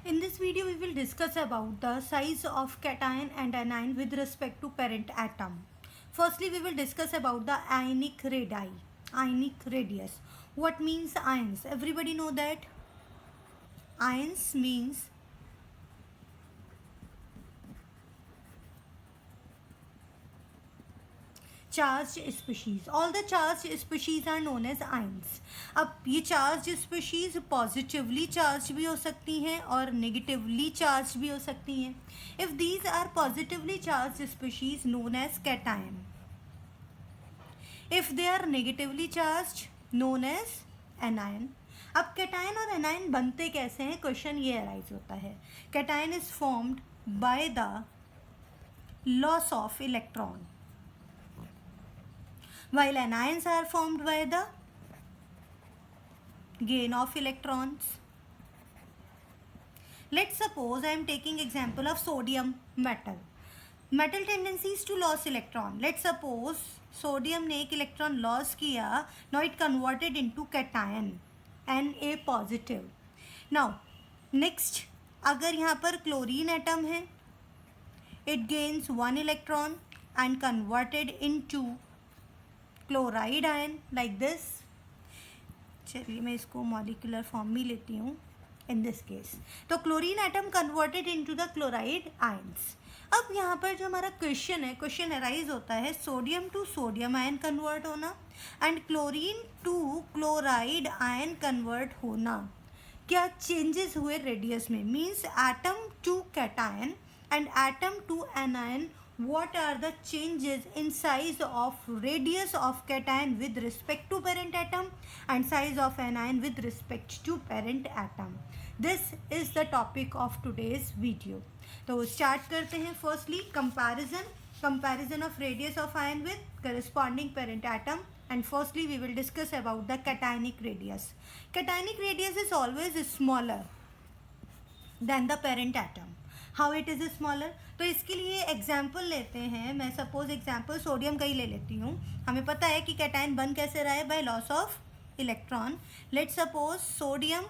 In this video, we will discuss about the size of cation and anion with respect to parent atom. Firstly, we will discuss about the ionic radii, ionic radius. What means ions? Everybody know that ions means charge species. All the charge species are known as ions. अब ये charge species positively charge भी हो सकती हैं और negatively charge भी हो सकती हैं. If these are positively charge species known as cation. If they are negatively charge known as anion. अब कैटायन और एनायन बनते कैसे हैं, क्वेश्चन ये अराइज होता है. Cation is formed by the loss of electron, while anions are formed by the gain of electrons. Let's suppose I am taking example of sodium metal. Metal tendencies to lose electron. Let's suppose sodium ने एक electron loss किया. Now it converted into cation Na positive. Now next, अगर यहाँ पर chlorine atom है, it gains one electron and converted into chloride ion like this. चलिए मैं इसको मॉलिक्यूलर फॉर्म में लेती हूँ इन दिस केस. तो chlorine atom converted into the chloride ions. अब यहाँ पर जो हमारा क्वेश्चन है, क्वेश्चन अराइज होता है sodium to sodium ion convert होना and chlorine to chloride ion convert होना. क्या चेंजेस हुए रेडियस में, means atom to cation and atom to anion. What are the changes in size of radius of cation with respect to parent atom and size of anion with respect to parent atom? This is the topic of today's video. तो start करते हैं. Firstly, comparison of radius of ion with corresponding parent atom. And firstly, we will discuss about the cationic radius. Cationic radius is always smaller than the parent atom. How it is smaller. तो इसके लिए example लेते हैं. मैं suppose example sodium का ही ले लेती हूँ. हमें पता है कि कैटायन बन कैसे रहा है, by loss of electron. Let's suppose sodium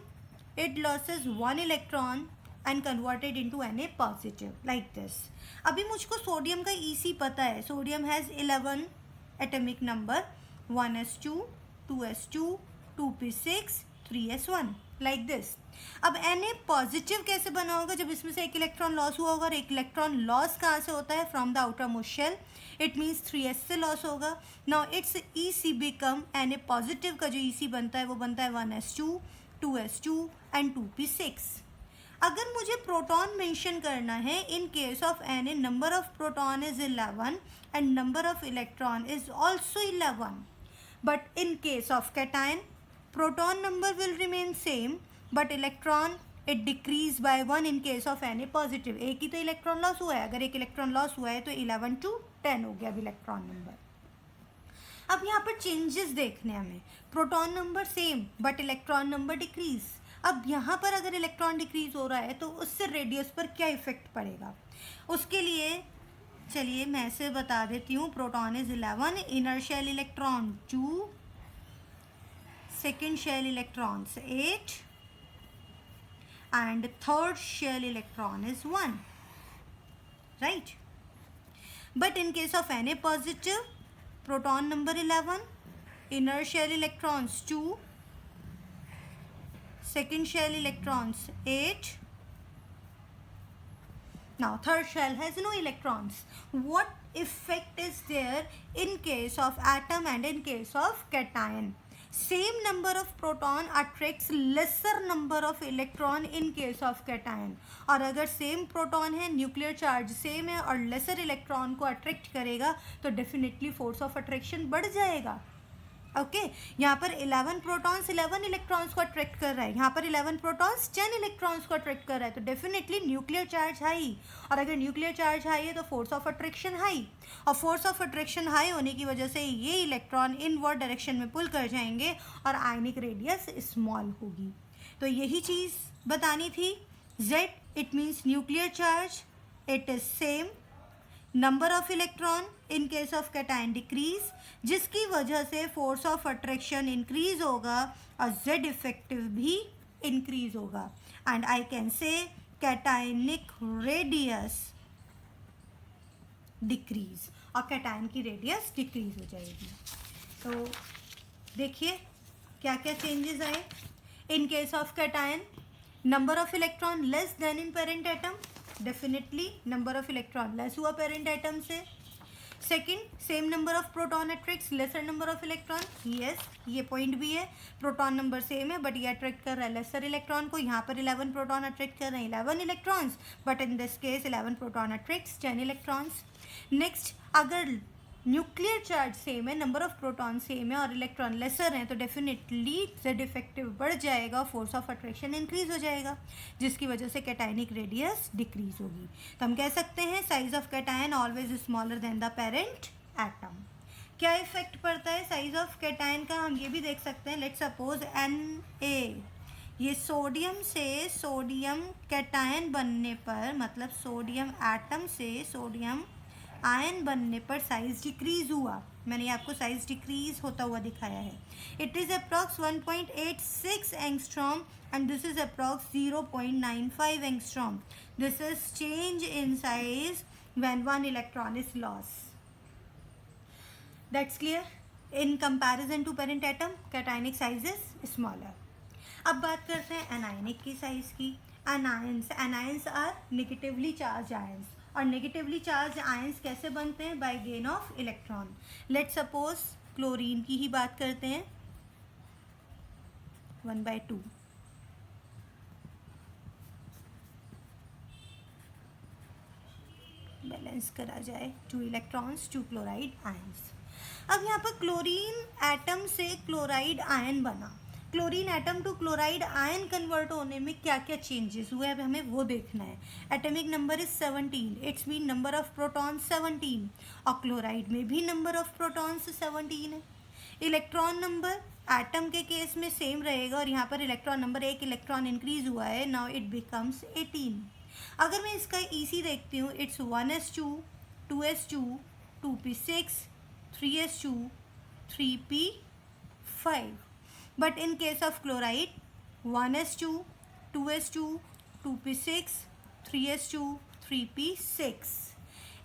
it losses one electron and converted into Na positive like this. अभी मुझको सोडियम का EC पता है. Sodium has 11 atomic number, 1s2 2s2 2p6 3s1 like this. अब Na पॉजिटिव कैसे बना होगा, जब इसमें से एक इलेक्ट्रॉन लॉस हुआ होगा. और एक इलेक्ट्रॉन लॉस कहाँ से होता है, from the outermost shell. It means 3s से लॉस होगा. Now its EC become Na positive का जो EC बनता है वो बनता है 1s2 2s2 एंड 2p6. अगर मुझे प्रोटॉन मेंशन करना है, in case of Na number of proton is 11 and number of electron is also 11. But in case of cation proton number will remain same but electron it decrease by 1 in case of Na positive. एक ही तो electron loss हुआ है. अगर एक electron loss हुआ है तो 11 to 10 हो गया अब इलेक्ट्रॉन नंबर. अब यहाँ पर चेंजेस देखने हमें. Proton number same but electron number decrease. अब यहाँ पर अगर इलेक्ट्रॉन डिक्रीज हो रहा है तो उससे रेडियस पर क्या इफेक्ट पड़ेगा, उसके लिए चलिए मैं ऐसे बता देती हूँ. Proton is 11, inner shell electron 2, second shell electrons 8 and third shell electron is 1, right? But in case of Na positive, proton number 11, inner shell electrons 2, second shell electrons 8. Now third shell has no electrons. What effect is there in case of atom and in case of cation? Same number of proton attracts lesser number of electron in case of cation. और अगर same proton है, nuclear charge same है और laser electron को attract करेगा तो definitely force of attraction बढ़ जाएगा. ओके यहाँ पर 11 प्रोटॉन्स 11 इलेक्ट्रॉन्स को अट्रैक्ट कर रहा है. यहाँ पर 11 प्रोटॉन्स 10 इलेक्ट्रॉन्स को अट्रैक्ट कर रहा है. तो डेफिनेटली न्यूक्लियर चार्ज हाई, और अगर न्यूक्लियर चार्ज हाई है तो फोर्स ऑफ अट्रैक्शन हाई, और फोर्स ऑफ अट्रैक्शन हाई होने की वजह से ये इलेक्ट्रॉन इनवर्ड डायरेक्शन में पुल कर जाएंगे और आयनिक रेडियस स्मॉल होगी. तो यही चीज़ बतानी थी. Z it means nuclear charge, it is same. Number of electron in case of cation decrease, जिसकी वजह से फोर्स ऑफ अट्रैक्शन इंक्रीज होगा और Z इफेक्टिव भी इंक्रीज होगा. And I can say cationic radius decrease, और कैटायन की radius decrease हो जाएगी। तो देखिए क्या क्या चेंजेस आए। In case of cation, number of electron less then in parent atom, definitely number of electron less हुआ पेरेंट एटम से। Second, same number of proton attracts laser number of electron, yes ये point भी है, proton number same है but ये attract कर रहा है लेसर इलेक्ट्रॉन को। यहाँ पर 11 प्रोटॉन अट्रैक्ट कर रहे हैं 11 electrons, but in this case 11 proton attracts 10 electrons. Next, अगर न्यूक्लियर चार्ज सेम है, नंबर ऑफ प्रोटॉन सेम है और इलेक्ट्रॉन लेसर हैं, तो डेफिनेटली जेड इफेक्टिव बढ़ जाएगा, फोर्स ऑफ अट्रैक्शन इंक्रीज हो जाएगा, जिसकी वजह से कैटायनिक रेडियस डिक्रीज होगी। तो हम कह सकते हैं size of cation always smaller than the parent atom. क्या इफेक्ट पड़ता है साइज ऑफ कैटायन का, हम ये भी देख सकते हैं। लेट्स सपोज Na, ये सोडियम से सोडियम कैटायन बनने पर, मतलब सोडियम एटम से सोडियम आयन बनने पर साइज डिक्रीज हुआ। मैंने आपको साइज डिक्रीज होता हुआ दिखाया है। It is approx 1.86 angstrom and this is approx 0.95 angstrom. This is change in size when one electron is loss. That's clear. In comparison to parent atom cationic size is smaller. अब बात करते हैं anionic की size की। Anions are negatively charge ions, और negatively charge ions कैसे बनते हैं, by gain of electron. Let's suppose chlorine की ही बात करते हैं, 1/2। बैलेंस करा जाए 2 इलेक्ट्रॉन्स 2 क्लोराइड आयंस। अब यहाँ पर क्लोरीन एटम से क्लोराइड आयन बना, chlorine atom to chloride ion convert होने में क्या क्या चेंजेस हुए, अब हमें वो देखना है। Atomic number is 17, it's mean number of proton 17, और क्लोराइड में भी नंबर ऑफ प्रोटॉन्स 17 है। इलेक्ट्रॉन नंबर एटम के केस में सेम रहेगा, और यहाँ पर इलेक्ट्रॉन नंबर 1 इलेक्ट्रॉन इंक्रीज हुआ है, नाउ इट बिकम्स 18। अगर मैं इसका ईसी देखती हूँ, it's 1s2 2s2 2p6 3s2 3p5, but in case of chloride 1s2 2s2 2p6 3s2 3p6.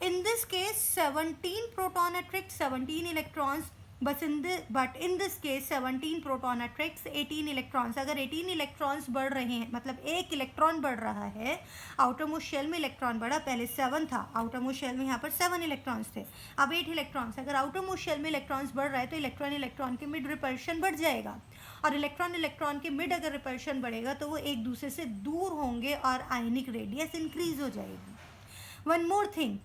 In this case 17 proton attracts 17 electrons, but in this case 17 proton attracts 18 electrons. अगर 18 electrons बढ़ रहे हैं, मतलब एक electron बढ़ रहा है, outer most shell में इलेक्ट्रॉन बढ़ा, पहले 7 था, आउटर मोस्ट शेल में यहाँ पर 7 इलेक्ट्रॉन्स थे, अब 8 इलेक्ट्रॉन्स। अगर आउटर मोस्ट शेल में इलेक्ट्रॉन्स बढ़ रहा है तो इलेक्ट्रॉन के मिड रिपल्शन बढ़ जाएगा, और इलेक्ट्रॉन के मिड अगर रिपल्शन बढ़ेगा तो वो एक दूसरे से दूर होंगे और आयनिक रेडियस इंक्रीज हो जाएगी। One more thing,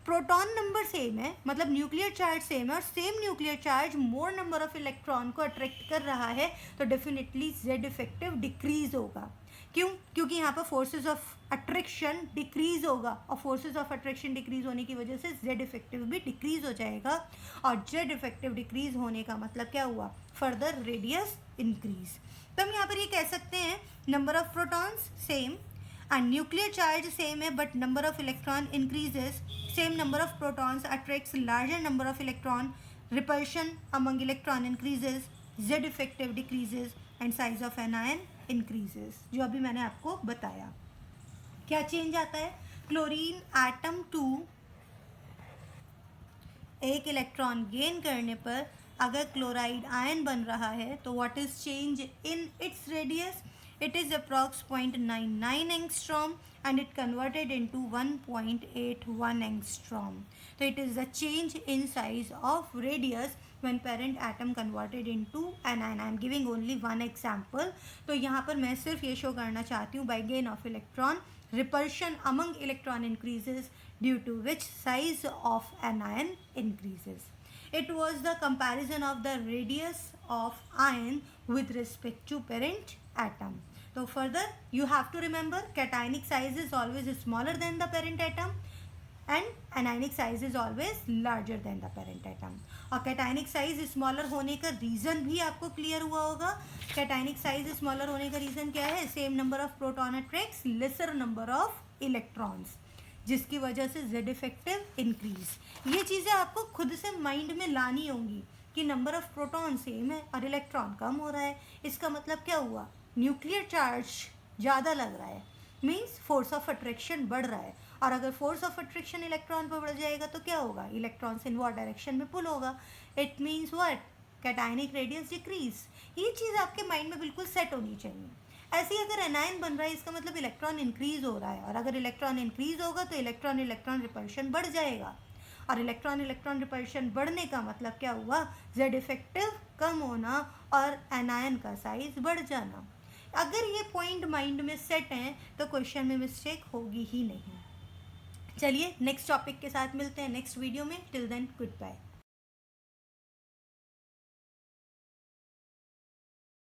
proton number same है, मतलब न्यूक्लियर चार्ज सेम है, और same nuclear charge more number of electron को अट्रैक्ट कर रहा है, तो डेफिनेटली जेड इफेक्टिव डिक्रीज होगा। क्यों? क्योंकि यहाँ पर फोर्सेस ऑफ अट्रैक्शन डिक्रीज होगा, और फोर्सेस ऑफ अट्रैक्शन डिक्रीज होने की वजह से जेड इफेक्टिव भी डिक्रीज हो जाएगा, और जेड इफेक्टिव डिक्रीज होने का मतलब क्या हुआ, फर्दर रेडियस इंक्रीज। तो हम यहाँ पर ये कह सकते हैं number of protons same and nuclear charge same है, but number of electron increases, same number of protons attracts larger number of electron, repulsion among electron increases, z effective decreases and size of anion increases, जो अभी मैंने आपको बताया। क्या change आता है, chlorine atom to एक इलेक्ट्रॉन गेन करने पर अगर क्लोराइड आयन बन रहा है तो what is change in its radius, it is approx 0.99 angstrom and it converted into 1.81 angstrom. So it is the change in size of radius when parent atom converted into anion. I am giving only one example. तो यहाँ पर मैं सिर्फ ये show करना चाहती हूँ by gain of electron repulsion among electron increases due to which size of anion increases. It was the comparison of the radius of ion with respect to parent atom. So further you have to remember cationic size is always smaller than the parent atom and anionic size is always larger than the parent atom. और cationic size smaller होने का reason भी आपको clear हुआ होगा। cationic size smaller होने का reason क्या है, same number of proton attracts laser number of electrons, जिसकी वजह से जेड इफेक्टिव इंक्रीज। ये चीज़ें आपको खुद से माइंड में लानी होंगी कि नंबर ऑफ प्रोटॉन सेम है और इलेक्ट्रॉन कम हो रहा है, इसका मतलब क्या हुआ, न्यूक्लियर चार्ज ज़्यादा लग रहा है। मीन्स फोर्स ऑफ अट्रैक्शन बढ़ रहा है, और अगर फोर्स ऑफ अट्रैक्शन इलेक्ट्रॉन पर बढ़ जाएगा तो क्या होगा, इलेक्ट्रॉन इनवर्ड डायरेक्शन में पुल होगा. It means what, cationic radius decrease. ये चीज़ आपके माइंड में बिल्कुल सेट होनी चाहिए. ऐसे ही अगर एनायन बन रहा है इसका मतलब इलेक्ट्रॉन इंक्रीज हो रहा है, और अगर इलेक्ट्रॉन इंक्रीज होगा तो इलेक्ट्रॉन इलेक्ट्रॉन रिपल्शन बढ़ जाएगा, और इलेक्ट्रॉन इलेक्ट्रॉन रिपल्शन बढ़ने का मतलब क्या हुआ, जेड इफेक्टिव कम होना और एनायन का साइज बढ़ जाना. अगर ये पॉइंट माइंड में सेट हैं तो क्वेश्चन में मिस्टेक होगी ही नहीं. चलिए नेक्स्ट टॉपिक के साथ मिलते हैं नेक्स्ट वीडियो में. Till then good bye.